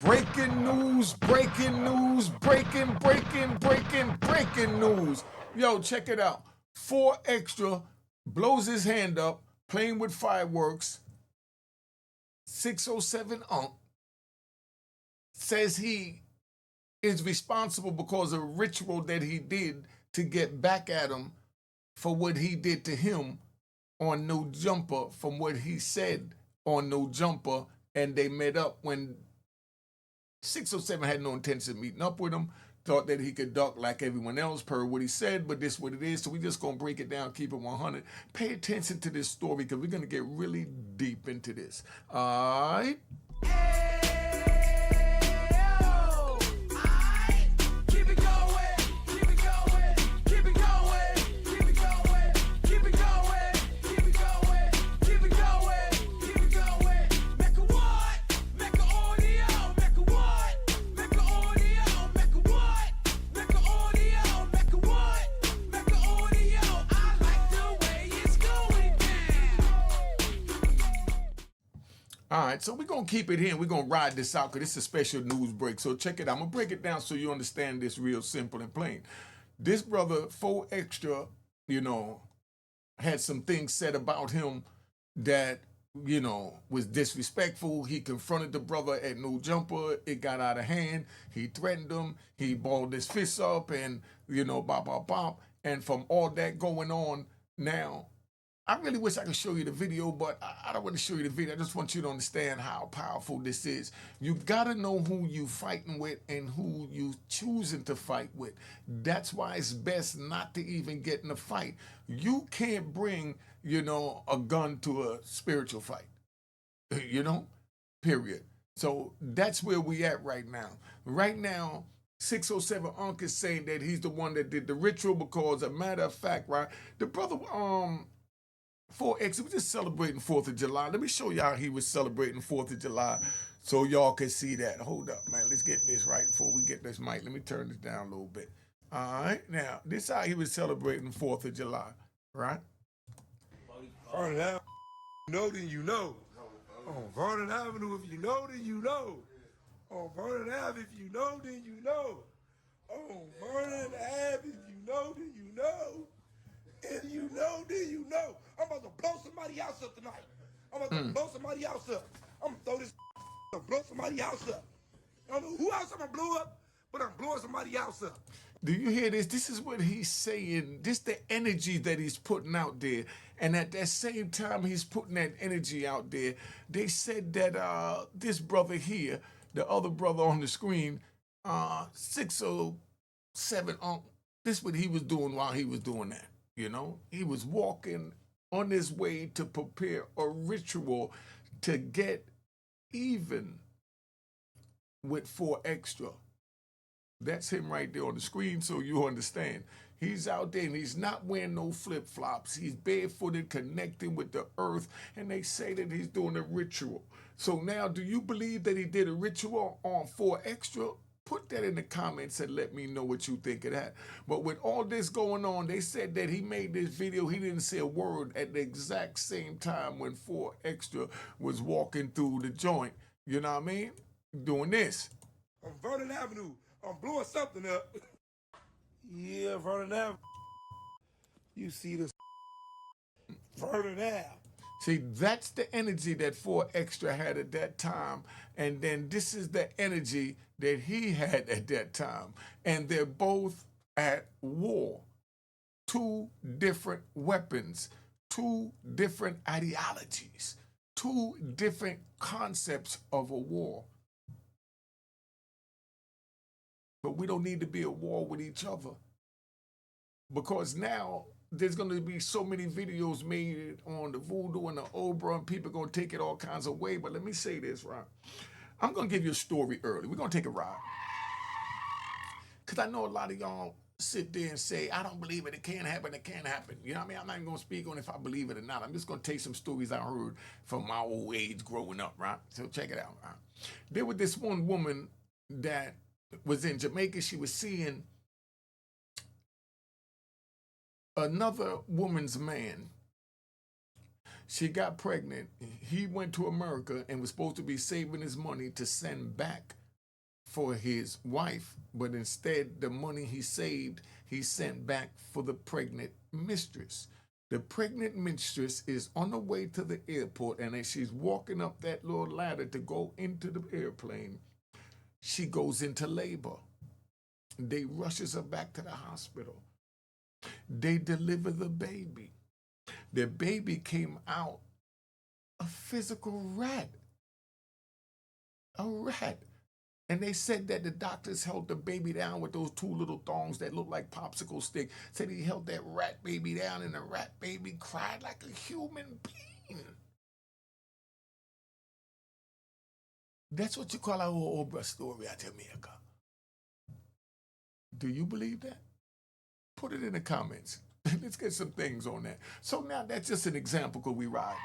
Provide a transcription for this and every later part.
Breaking news, breaking news, breaking news. Yo, check it out. 4Extra blows his hand up, playing with fireworks. 607 Unk says he is responsible because of a ritual that he did to get back at him for what he did to him on No Jumper, from what he said on No Jumper, and they met up when 607 had no intention of meeting up with him, thought that he could duck like everyone else per what he said, but this is what it is. So we just gonna break it down, keep it 100. Pay attention to this story because we're gonna get really deep into this. All right. All right, so we're going to keep it here and we're going to ride this out because it's a special news break. So check it out. I'm going to break it down so you understand this real simple and plain. This brother, 4Extra, had some things said about him that, was disrespectful. He confronted the brother at No Jumper. It got out of hand. He threatened him. He balled his fists up and, bop, bop, bop. And from all that going on now, I really wish I could show you the video, but I don't want to show you the video. I just want you to understand how powerful this is. You got to know who you fighting with and who you choosing to fight with. That's why it's best not to even get in a fight. You can't bring, a gun to a spiritual fight, period. So that's where we at right now. Right now, 607 Unc is saying that he's the one that did the ritual because, a matter of fact, right, the brother, 4X, he was just celebrating 4th of July. Let me show you how he was celebrating 4th of July so y'all can see that. Hold up, man. Let's get this right before we get this mic. Let me turn this down a little bit. All right. Now, this is how he was celebrating 4th of July, right? Vernon Avenue, you know, then you know. On Vernon Avenue, if you know, then you know. On Vernon Ave, if you know, then you know. On Vernon Ave, if you know, then you know. If you know, then you know. I'm about to blow somebody else up tonight. I'm about to blow somebody else up. I'm gonna throw this and blow somebody else up. I don't know who else I'm gonna blow up, but I'm blowing somebody else up. Do you hear this? This is what he's saying. This the energy that he's putting out there. And at that same time he's putting that energy out there, they said that this brother here, the other brother on the screen, 607, this is what he was doing while he was doing that. He was walking on his way to prepare a ritual to get even with 4Extra. That's him right there on the screen so you understand. He's out there and he's not wearing no flip-flops. He's barefooted, connecting with the earth, and they say that he's doing a ritual. So now, do you believe that he did a ritual on 4Extra? Put that in the comments and let me know what you think of that. But with all this going on, they said that he made this video. He didn't say a word at the exact same time when 4Extra was walking through the joint. You know what I mean? Doing this. On Vernon Avenue, I'm blowing something up. Yeah, Vernon Avenue. You see this Vernon Ave. See, that's the energy that 4Extra had at that time. And then this is the energy that he had at that time. And they're both at war. Two different weapons, two different ideologies, two different concepts of a war. But we don't need to be at war with each other. Because now there's going to be so many videos made on the voodoo and the obra, and people are going to take it all kinds of ways. But let me say this, right? I'm going to give you a story early. We're going to take a ride. Because I know a lot of y'all sit there and say, I don't believe it. It can't happen. It can't happen. You know what I mean? I'm not even going to speak on if I believe it or not. I'm just going to tell you some stories I heard from my old age growing up, right? So check it out, right? There was this one woman that was in Jamaica. She was seeing another woman's man. She got pregnant. He went to America and was supposed to be saving his money to send back for his wife, but instead the money he saved, he sent back for the pregnant mistress. The pregnant mistress is on the way to the airport, and as she's walking up that little ladder to go into the airplane, she goes into labor. They rushes her back to the hospital. They deliver the baby. The baby came out a physical rat. A rat. And they said that the doctors held the baby down with those two little thongs that looked like popsicle stick. Said he held that rat baby down, and the rat baby cried like a human being. That's what you call our old story out of Mecca. Do you believe that? Put it in the comments. Let's get some things on that. So now that's just an example because we ride.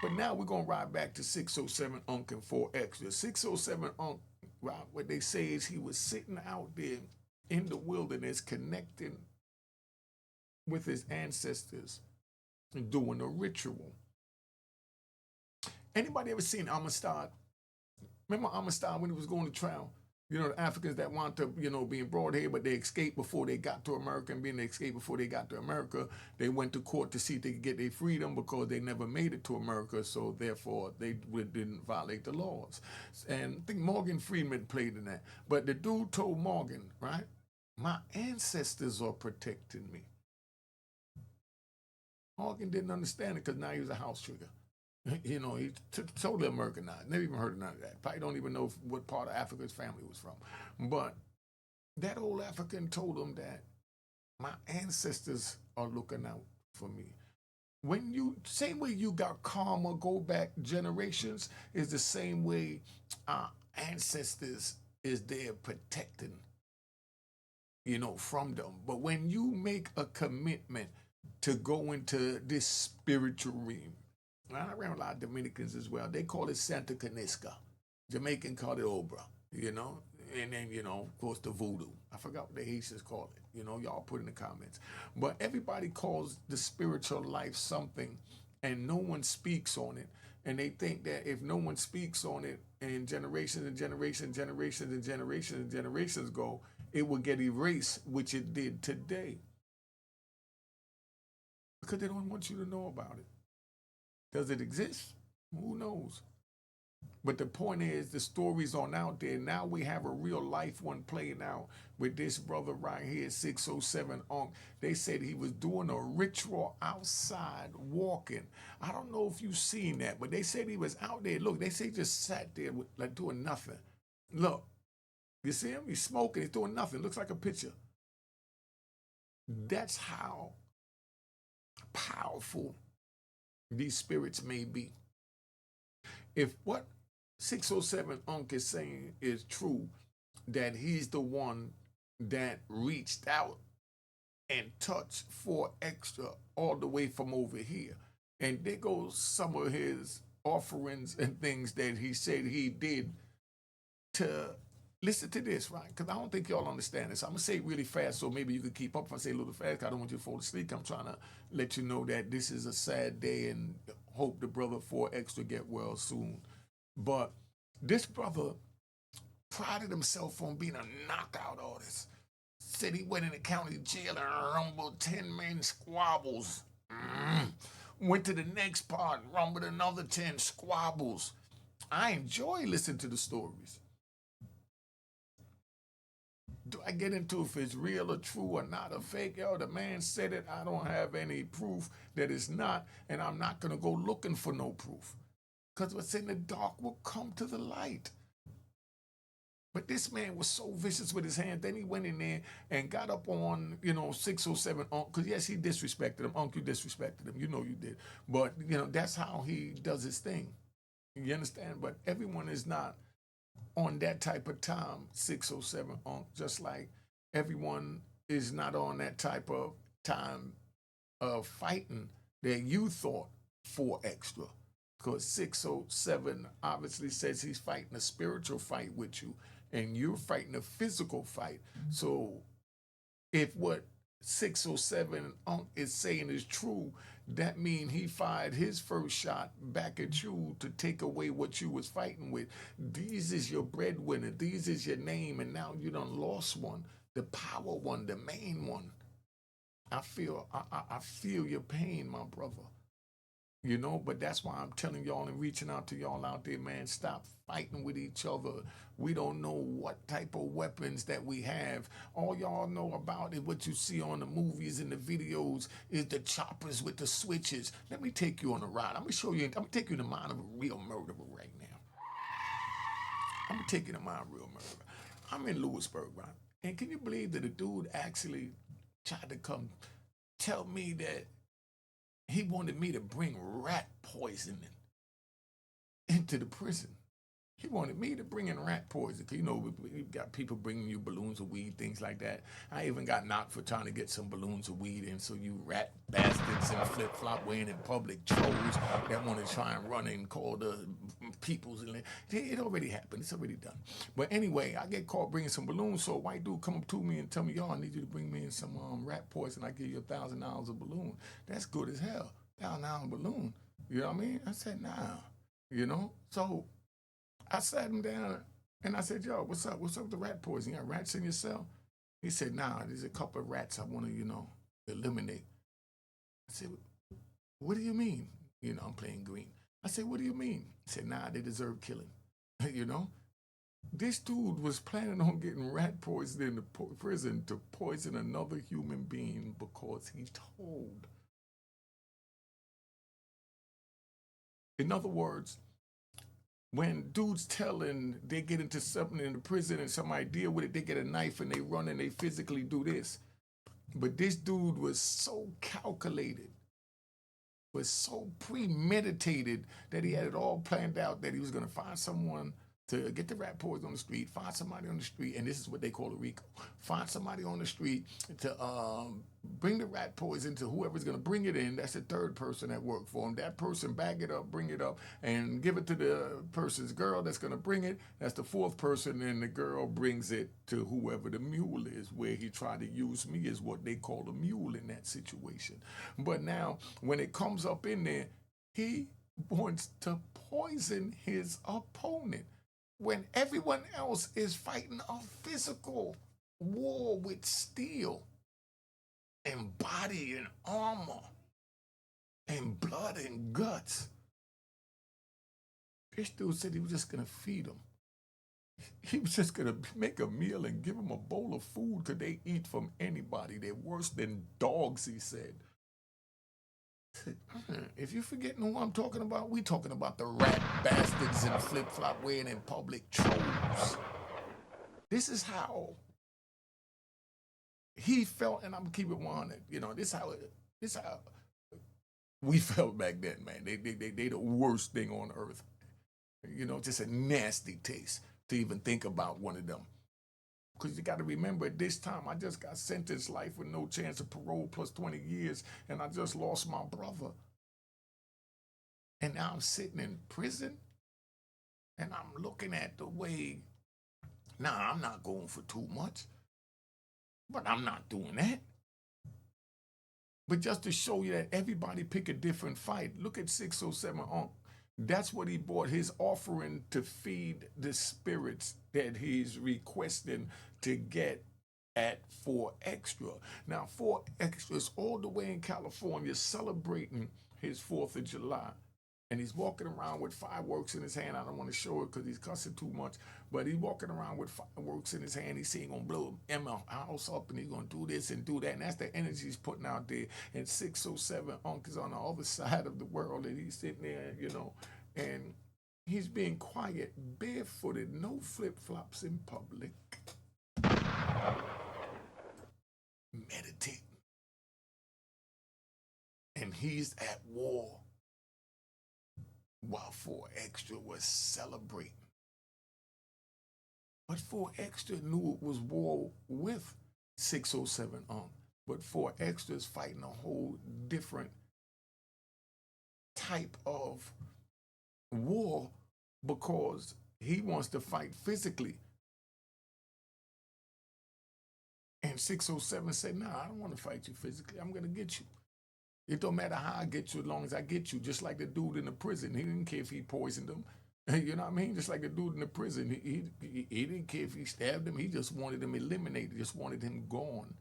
But now we're going to ride back to 607 Unc and 4 Extra. 607 Unc, right, what they say is he was sitting out there in the wilderness connecting with his ancestors and doing a ritual. Anybody ever seen Amistad? Remember Amistad when he was going to trial? You know, the Africans that want to, being broadhead, but they escaped before they got to America. And being they escaped before they got to America, they went to court to see if they could get their freedom because they never made it to America. So therefore, they didn't violate the laws. And I think Morgan Freeman played in that. But the dude told Morgan, right, my ancestors are protecting me. Morgan didn't understand it because now he was a house trigger. He's totally Americanized. Never even heard of none of that. Probably don't even know what part of Africa his family was from. But that old African told him that my ancestors are looking out for me. When same way you got karma go back generations, is the same way our ancestors is there protecting, from them. But when you make a commitment to go into this spiritual realm, I ran a lot of Dominicans as well. They call it Santa Canisca. Jamaican call it Obra, And then, of course, the voodoo. I forgot what the Haitians call it. Y'all put in the comments. But everybody calls the spiritual life something, and no one speaks on it. And they think that if no one speaks on it, and generations and generations, generations and generations and generations go, it will get erased, which it did today. Because they don't want you to know about it. Does it exist? Who knows? But the point is, the story's on out there. Now we have a real life one playing out with this brother right here, 607 Unc. They said he was doing a ritual outside, walking. I don't know if you've seen that, but they said he was out there. Look, they say he just sat there like doing nothing. Look, you see him? He's smoking. He's doing nothing. Looks like a picture. That's how powerful these spirits may be. If what 607 Unc is saying is true, that he's the one that reached out and touched 4 Extra all the way from over here. And there goes some of his offerings and things that he said he did to listen to this, right? Because I don't think y'all understand this. I'm going to say it really fast so maybe you can keep up. If I say a little fast, I don't want you to fall asleep. I'm trying to let you know that this is a sad day and hope the brother 4 Extra get well soon. But this brother prided himself on being a knockout artist. Said he went in the county jail and rumbled 10 men squabbles. Went to the next part, rumbled another 10 squabbles. I enjoy listening to the stories. Do I get into if it's real or true or not a fake? Yo, the man said it. I don't have any proof that it's not, and I'm not going to go looking for no proof. Because what's in the dark will come to the light. But this man was so vicious with his hands. Then he went in there and got up on, 607 Unc. Because, yes, he disrespected him. Unc, you disrespected him. You know you did. But, that's how he does his thing. You understand? But everyone is not on that type of time, 607 Unc. Just like everyone is not on that type of time of fighting that you thought 4 Extra. Because 607 obviously says he's fighting a spiritual fight with you, and you're fighting a physical fight. So if what 607 Unc is saying is true, that mean he fired his first shot back at you to take away what you was fighting with. These is your breadwinner. These is your name, and now you done lost one, the power one, the main one. I feel your pain, my brother. You know, but that's why I'm telling y'all and reaching out to y'all out there, man. Stop fighting with each other. We don't know what type of weapons that we have. All y'all know about it, what you see on the movies and the videos, is the choppers with the switches. Let me take you on a ride. I'm gonna show you. I'm gonna take you in the mind of a real murderer right now. I'm gonna take you to my real murderer. I'm in Lewisburg, right? And can you believe that a dude actually tried to come tell me that he wanted me to bring rat poisoning into the prison? He wanted me to bring in rat poison. Cause you know, we got people bringing you balloons of weed, things like that. I even got knocked for trying to get some balloons of weed in. So you rat bastards and flip flop wearing in public trolls that want to try and run and call the peoples. And it already happened. It's already done. But anyway, I get caught bringing some balloons. So a white dude come up to me and tell me, "Yo, I need you to bring me in some rat poison. I give you $1,000 a balloon." That's good as hell. $1,000 balloon. You know what I mean? I said, nah. You know? So I sat him down and I said, "Yo, what's up? What's up with the rat poison? You got rats in your cell?" He said, "Nah, there's a couple of rats I want to, eliminate." I said, "What do you mean?" I'm playing green. I said, "What do you mean?" He said, "Nah, they deserve killing." you know? This dude was planning on getting rat poison in the prison to poison another human being because he told. In other words, when dudes telling they get into something in the prison and somebody deal with it, they get a knife and they run and they physically do this. But this dude was so calculated, was so premeditated that he had it all planned out that he was going to find someone to get the rat poison on the street, find somebody on the street, and this is what they call a RICO. Find somebody on the street to bring the rat poison to whoever's going to bring it in. That's the third person that worked for him. That person bag it up, bring it up, and give it to the person's girl that's going to bring it. That's the fourth person, and the girl brings it to whoever the mule is. Where he tried to use me is what they call a mule in that situation. But now, when it comes up in there, he wants to poison his opponent when everyone else is fighting a physical war with steel and body and armor and blood and guts. This dude said he was just gonna feed them. He was just gonna make a meal and give them a bowl of food because they eat from anybody. They're worse than dogs, he said. If you're forgetting who I'm talking about, we talking about the rat bastards and flip-flop wearing in public trolls. This is how he felt, and I'm gonna keep it 100. This how we felt back then, man. They the worst thing on earth. Just a nasty taste to even think about one of them. Because you got to remember, at this time, I just got sentenced life with no chance of parole plus 20 years, and I just lost my brother. And now I'm sitting in prison, and I'm looking at the way, nah, I'm not going for too much, but I'm not doing that. But just to show you that everybody pick a different fight, look at 607 Unc. That's what he bought his offering to feed the spirits that he's requesting to get at 4 Extra. Now, 4 Extra is all the way in California celebrating his 4th of July. And he's walking around with fireworks in his hand. I don't want to show it because he's cussing too much, but he's walking around with fireworks in his hand. He's saying he's gonna blow Emma house up and he's gonna do this and do that. And that's the energy he's putting out there. And 607 Unc is on the other side of the world and he's sitting there, and he's being quiet, barefooted, no flip flops in public, meditating. And he's at war while 4 Extra was celebrating. But 4 Extra knew it was war with 607 But 4 Extra is fighting a whole different type of war because he wants to fight physically. And 607 said, "Nah, I don't want to fight you physically. I'm going to get you." It don't matter how I get you as long as I get you. Just like the dude in the prison. He didn't care if he poisoned him. You know what I mean? Just like the dude in the prison. He didn't care if he stabbed him. He just wanted him eliminated. Just wanted him gone.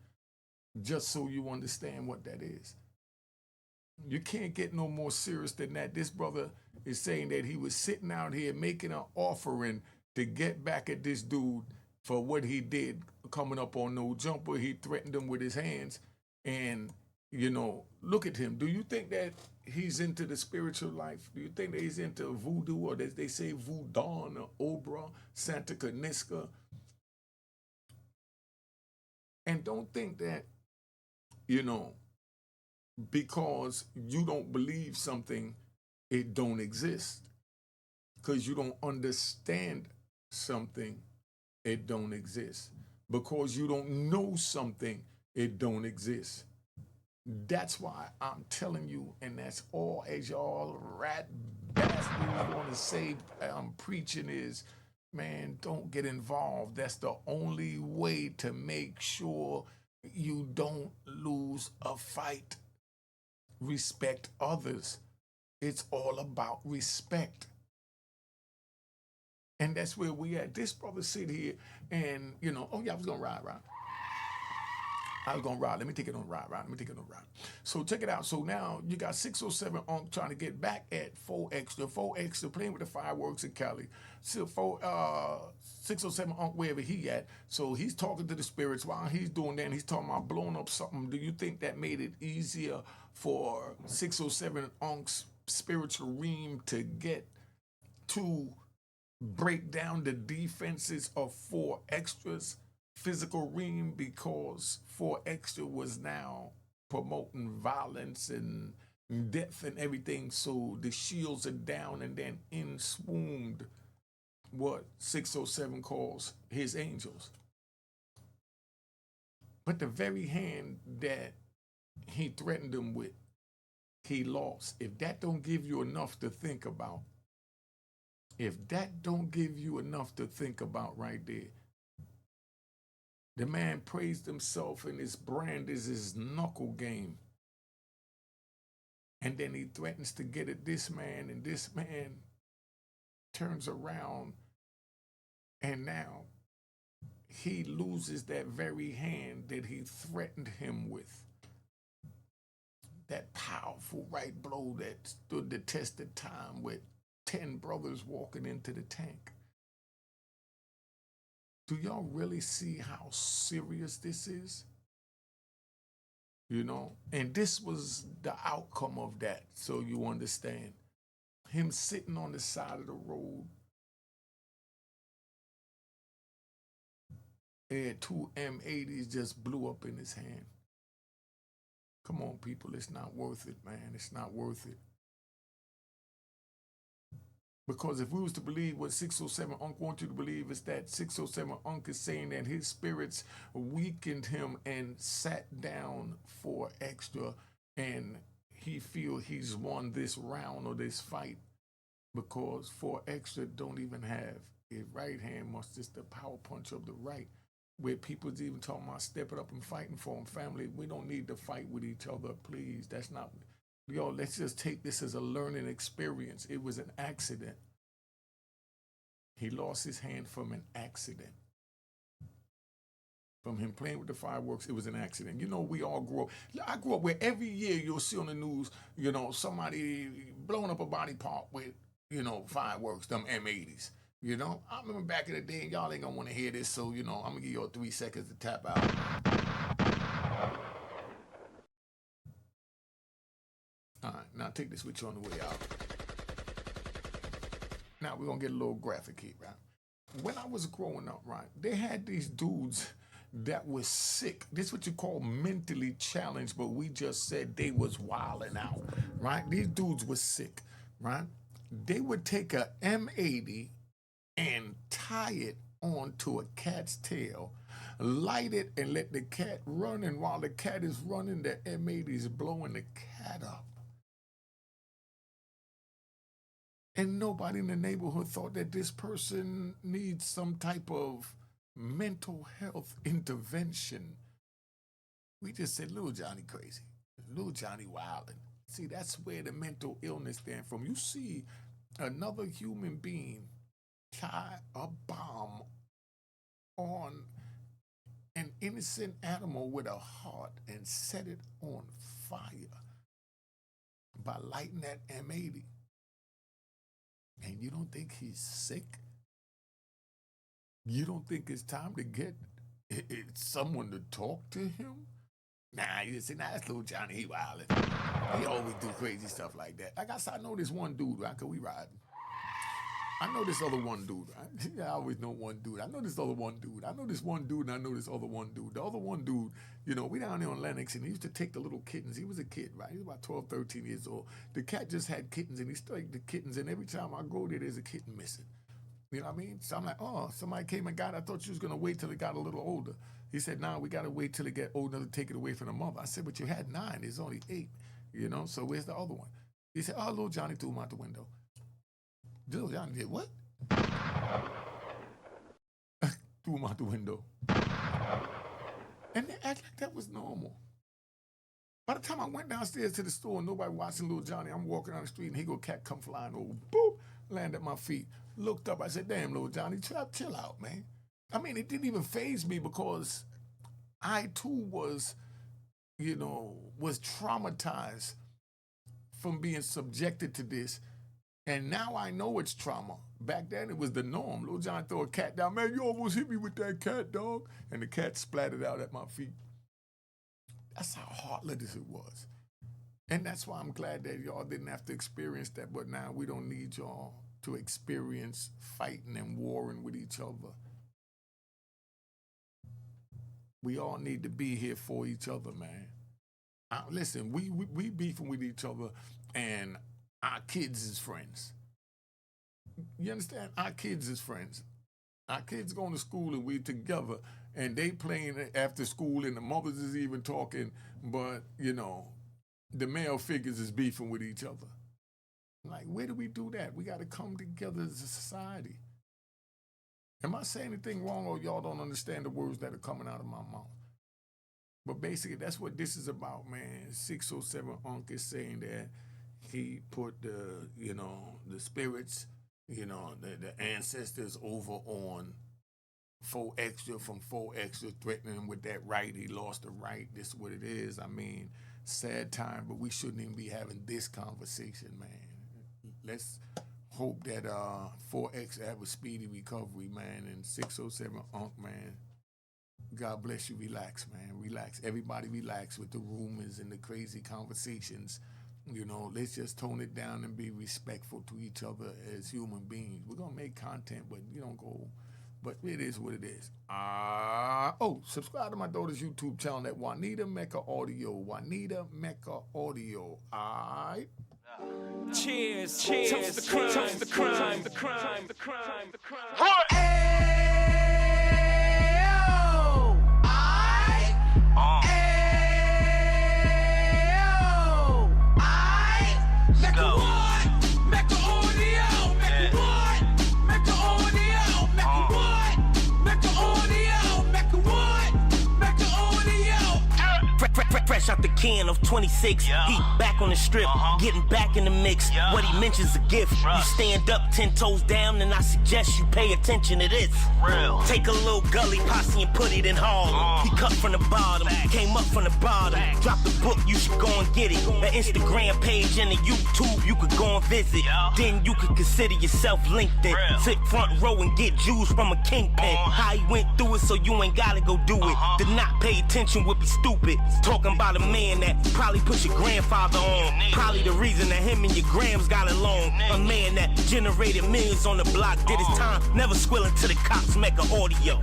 Just so you understand what that is. You can't get no more serious than that. This brother is saying that he was sitting out here making an offering to get back at this dude for what he did coming up on no jumper. He threatened him with his hands. And, look at him. Do you think that he's into the spiritual life? Do you think that he's into voodoo, or as they say voodoo or obra, Santa Caniska? And don't think that, you know, because you don't believe something, it don't exist. Because you don't understand something, it don't exist. Because you don't know something, it don't exist. That's why I'm telling you, and that's all as y'all rat bastards want to say I'm preaching is, man, don't get involved. That's the only way to make sure you don't lose a fight. Respect others. It's all about respect. And that's where we at. This brother sit here and, oh yeah, I was gonna ride. I was gonna ride. Let me take it on a ride. Let me take it on a ride. So check it out. So now you got 607 Unc trying to get back at 4 Extra. 4 Extra playing with the fireworks in Cali. So 607 Unc wherever he at. So he's talking to the spirits while he's doing that. And he's talking about blowing up something. Do you think that made it easier for 607 Unc's spiritual realm to get to break down the defenses of 4 Extras? Physical realm, because 4 Extra was now promoting violence and death and everything. So the shields are down, and then in swooned what 607 calls his angels. But the very hand that he threatened them with, he lost. If that don't give you enough to think about, right there, the man praised himself, and his brand is his knuckle game. And then he threatens to get at this man, and this man turns around, and now he loses that very hand that he threatened him with. That powerful right blow that stood the test of time with 10 brothers walking into the tank. Do y'all really see how serious this is? And this was the outcome of that, so you understand. Him sitting on the side of the road, and 2 M80s just blew up in his hand. Come on, people, it's not worth it, man. It's not worth it. Because if we was to believe what 607 Unc wants you to believe, is that 607 Unc is saying that his spirits weakened him and sat down 4 Extra, and he feel he's won this round or this fight because 4 Extra don't even have his right hand, much just the power punch of the right. Where people's even talking about stepping up and fighting for him. Family, we don't need to fight with each other, please. That's not, let's just take this as a learning experience. It was an accident. He lost his hand from an accident. From him playing with the fireworks, it was an accident. We all grew up. I grew up where every year you'll see on the news, somebody blowing up a body part with, fireworks, them M80s. I remember back in the day, and y'all ain't gonna want to hear this, so I'm gonna give y'all 3 seconds to tap out. All right, now take this with you on the way out. Now we're gonna get a little graphic here, right? When I was growing up, right, they had these dudes that was sick. This is what you call mentally challenged, but we just said they was wilding out, right? These dudes was sick, right? They would take a M80 and tie it onto a cat's tail, light it, and let the cat run. And while the cat is running, the M80 is blowing the cat up. And nobody in the neighborhood thought that this person needs some type of mental health intervention. We just said, little Johnny crazy. Little Johnny wildin'. See, that's where the mental illness stands from. You see another human being tie a bomb on an innocent animal with a heart and set it on fire by lighting that M80. And you don't think he's sick? You don't think it's time to get someone to talk to him? Nah, you say, nah, that's little Johnny, he wildin'. He always do crazy stuff like that. Like I said, I know this one dude, right? Cause we riding. I know this other one dude, right? Yeah, I always know one dude. I know this other one dude. I know this one dude, and I know this other one dude. The other one dude, you know, we down there on Lennox, and he used to take the little kittens. He was a kid, right? He was about 12, 13 years old. The cat just had kittens, and he stuck the kittens, and every time I go there, there's a kitten missing. You know what I mean? So I'm like, oh, somebody came and got it. I thought you was going to wait till it got a little older. He said, nah, we got to wait till it get older to take it away from the mother. I said, but you had 9. There's only 8, you know? So where's the other one? He said, oh, little Johnny threw him out the window. Little Johnny did what? Threw him out the window. And they act like that was normal. By the time I went downstairs to the store and nobody watching little Johnny, I'm walking down the street and here go cat come flying over, boop, land at my feet. Looked up, I said, damn, little Johnny, chill out, man. I mean, it didn't even faze me because I too was, you know, was traumatized from being subjected to this. And now I know it's trauma. Back then it was the norm. Little Johnny throw a cat down, man, you almost hit me with that cat, dog. And the cat splattered out at my feet. That's how heartless it was. And that's why I'm glad that y'all didn't have to experience that, but now we don't need y'all to experience fighting and warring with each other. We all need to be here for each other, man. Listen, we beefing with each other and our kids is friends. You understand? Our kids is friends. Our kids going to school and we together and they playing after school and the mothers is even talking, but, you know, the male figures is beefing with each other. Like, where do we do that? We got to come together as a society. Am I saying anything wrong or y'all don't understand the words that are coming out of my mouth? But basically, that's what this is about, man. 607 Unc is saying that he put the, you know, the spirits, you know, the ancestors over on 4 Extra from 4 Extra, threatening him with that right. He lost the right. This is what it is. I mean, sad time, but we shouldn't even be having this conversation, man. Let's hope that 4X have a speedy recovery, man, and 607 Unc, man. God bless you. Relax, man. Relax. Everybody relax with the rumors and the crazy conversations. You know, let's just tone it down and be respectful to each other as human beings. We're going to make content, but you don't go, but it is what it is. Subscribe to my daughter's YouTube channel at Juanita Mecca Audio. Juanita Mecca Audio. All right. Cheers, cheers, toast the crime, toast the crime, the crime, the crime, the crime. What? Fresh out the can of 26, yeah. He back on the strip, getting back in the mix. Yeah. What he mentions a gift. Right. You stand up 10 toes down, and I suggest you pay attention to this. Real. Take a little gully posse and put it in Harlem. He cut from the bottom, came up from the bottom. Drop the book, you should go and get it. The Instagram page and the YouTube, you could go and visit. Yeah. Then you could consider yourself LinkedIn. Real. Sit front row and get Jews from a Kingpin. How he went through it, so you ain't gotta go do it. To not pay attention would be stupid. Talking about a man that probably put your grandfather on. Probably the reason that him and your grams got along. A man that generated millions on the block, did his time, never squilling to the cops, Mecca Audio.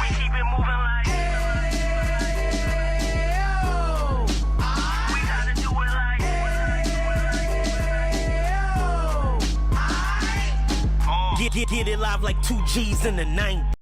We keep it moving like it live like 2 G's in the 90s.